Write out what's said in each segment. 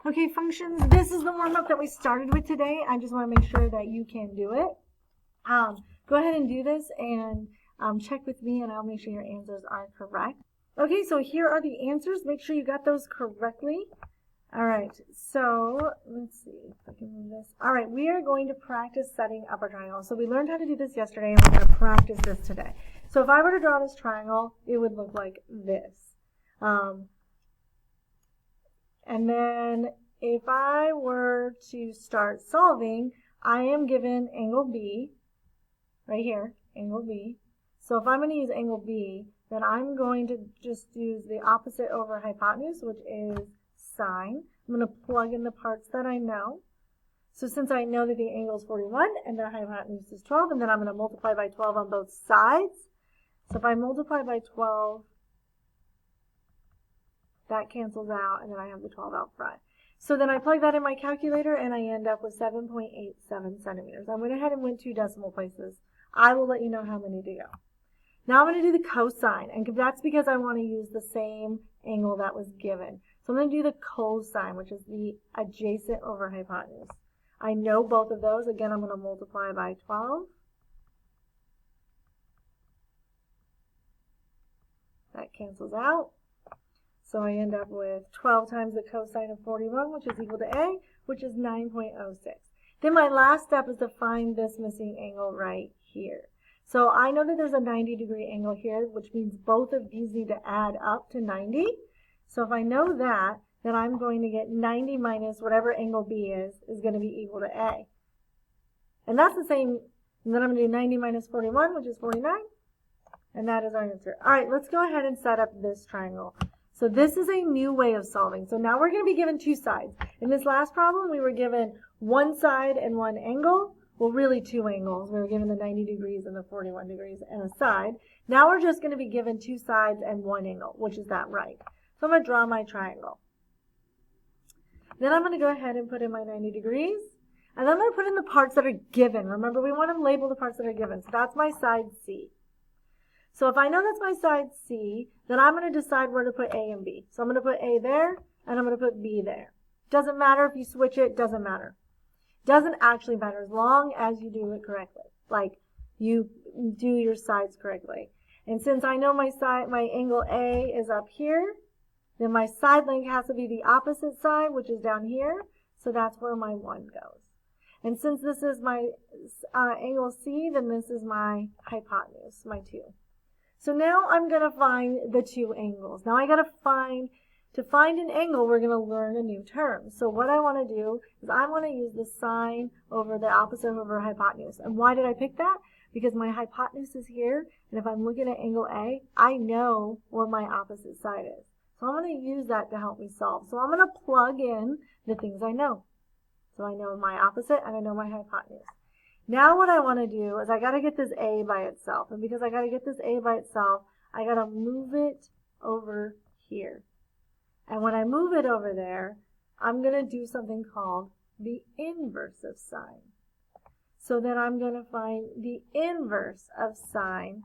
Okay, functions, this is the warm-up that we started with today. I just want to make sure that you can do it. Go ahead and do this and check with me, and I'll make sure your answers are correct. Okay, so here are the answers. Make sure you got those correctly. All right, so let's see if I can move this. All right, we are going to practice setting up our triangle. So we learned how to do this yesterday, and we're going to practice this today. So if I were to draw this triangle, it would look like this. And then if I were to start solving, I am given angle B, right here, angle B. So if I'm going to use angle B, then I'm going to just use the opposite over hypotenuse, which is sine. I'm going to plug in the parts that I know. So since I know that the angle is 41 and the hypotenuse is 12, and then I'm going to multiply by 12 on both sides. So if I multiply by 12, that cancels out, and then I have the 12 out front. So then I plug that in my calculator, and I end up with 7.87 centimeters. I went ahead and went 2 decimal places. I will let you know how many to go. Now I'm going to do the cosine, and that's because I want to use the same angle that was given. So I'm going to do the cosine, which is the adjacent over hypotenuse. I know both of those. Again, I'm going to multiply by 12. That cancels out. So I end up with 12 times the cosine of 41, which is equal to A, which is 9.06. Then my last step is to find this missing angle right here. So I know that there's a 90-degree angle here, which means both of these need to add up to 90. So if I know that, then I'm going to get 90 minus whatever angle B is going to be equal to A. And that's the same, and then I'm going to do 90 minus 41, which is 49. And that is our answer. All right, let's go ahead and set up this triangle. So this is a new way of solving. So now we're going to be given 2 sides. In this last problem, we were given 1 side and 1 angle. Well, really 2 angles. We were given the 90 degrees and the 41 degrees and a side. Now we're just going to be given 2 sides and 1 angle, which is that right. So I'm going to draw my triangle. Then I'm going to go ahead and put in my 90 degrees. And then I'm going to put in the parts that are given. Remember, we want to label the parts that are given. So that's my side C. So if I know that's my side C, then I'm going to decide where to put A and B. So I'm going to put A there, and I'm going to put B there. Doesn't matter if you switch it, doesn't matter. Doesn't actually matter as long as you do it correctly. Like you do your sides correctly. And since I know my angle A is up here, then my side length has to be the opposite side, which is down here. So that's where my 1 goes. And since this is my angle C, then this is my hypotenuse, my 2. So now I'm going to find the 2 angles. Now I got to find an angle, we're going to learn a new term. So what I want to do is I want to use the sine over the opposite over hypotenuse. And why did I pick that? Because my hypotenuse is here, and if I'm looking at angle A, I know what my opposite side is. So I'm going to use that to help me solve. So I'm going to plug in the things I know. So I know my opposite and I know my hypotenuse. Now what I want to do is I got to get this A by itself. And because I got to get this A by itself, I got to move it over here. And when I move it over there, I'm going to do something called the inverse of sine. So then I'm going to find the inverse of sine.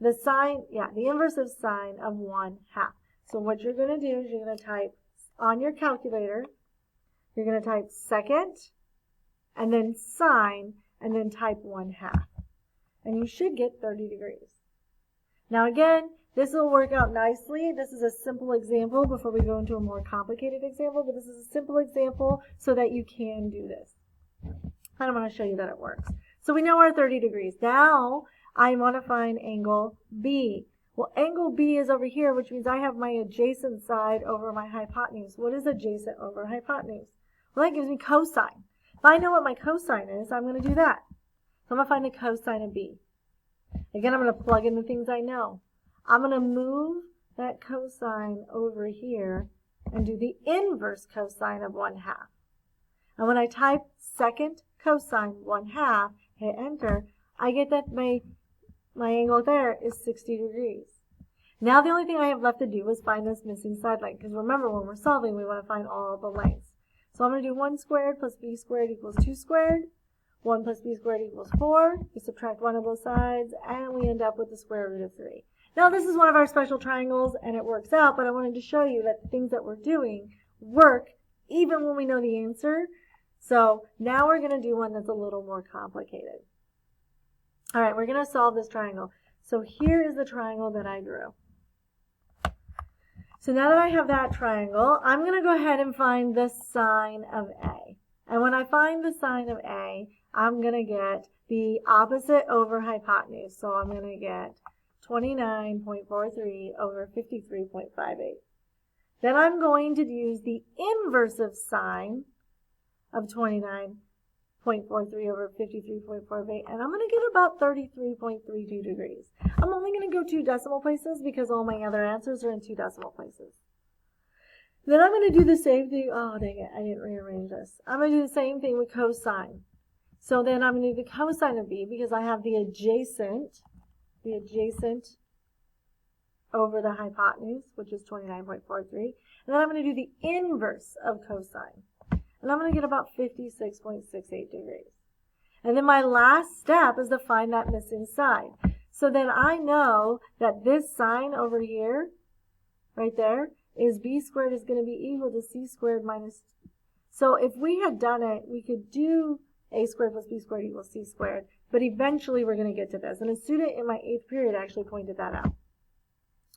The inverse of sine of 1/2. So what you're going to do is you're going to type on your calculator, you're going to type second, and then sine, and then type 1/2. And you should get 30 degrees. Now again, this will work out nicely. This is a simple example before we go into a more complicated example, but this is a simple example so that you can do this. And I want to show you that it works. So we know our 30 degrees. Now I want to find angle B. Well, angle B is over here, which means I have my adjacent side over my hypotenuse. What is adjacent over hypotenuse? Well, that gives me cosine. If I know what my cosine is, I'm going to do that. So I'm going to find the cosine of B. Again, I'm going to plug in the things I know. I'm going to move that cosine over here and do the inverse cosine of 1/2. And when I type second cosine 1/2, hit enter, I get that my angle there is 60 degrees. Now the only thing I have left to do is find this missing side length. Because remember, when we're solving, we want to find all the lengths. So I'm going to do 1 squared plus b squared equals 2 squared. 1 plus b squared equals 4. We subtract 1 of both sides, and we end up with the square root of 3. Now this is one of our special triangles, and it works out, but I wanted to show you that the things that we're doing work even when we know the answer. So now we're going to do one that's a little more complicated. All right, we're going to solve this triangle. So here is the triangle that I drew. So now that I have that triangle, I'm going to go ahead and find the sine of A. And when I find the sine of A, I'm going to get the opposite over hypotenuse. So I'm going to get 29.43 over 53.58. Then I'm going to use the inverse of sine of 29.43 over 53.48, and I'm going to get about 33.32 degrees. I'm only going to go 2 decimal places because all my other answers are in 2 decimal places. Then I'm going to do the same thing. Oh, dang it, I didn't rearrange this. I'm going to do the same thing with cosine. So then I'm going to do the cosine of B because I have the adjacent over the hypotenuse, which is 29.43. And then I'm going to do the inverse of cosine. And I'm going to get about 56.68 degrees. And then my last step is to find that missing side. So then I know that this sine over here, right there, is b squared is going to be equal to c squared minus. So if we had done it, we could do a squared plus b squared equals c squared. But eventually we're going to get to this. And a student in my 8th period actually pointed that out.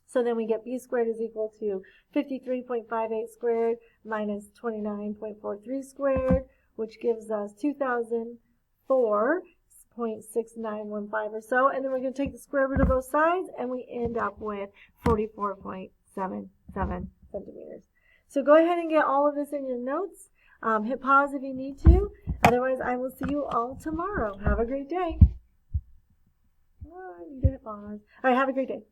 So then we get b squared is equal to 53.58 squared minus 29.43 squared, which gives us 2004.6915 or so. And then we're going to take the square root of both sides, and we end up with 44.77 centimeters. So go ahead and get all of this in your notes. Hit pause if you need to. Otherwise, I will see you all tomorrow. Have a great day. Oh, I need to hit pause. All right, have a great day.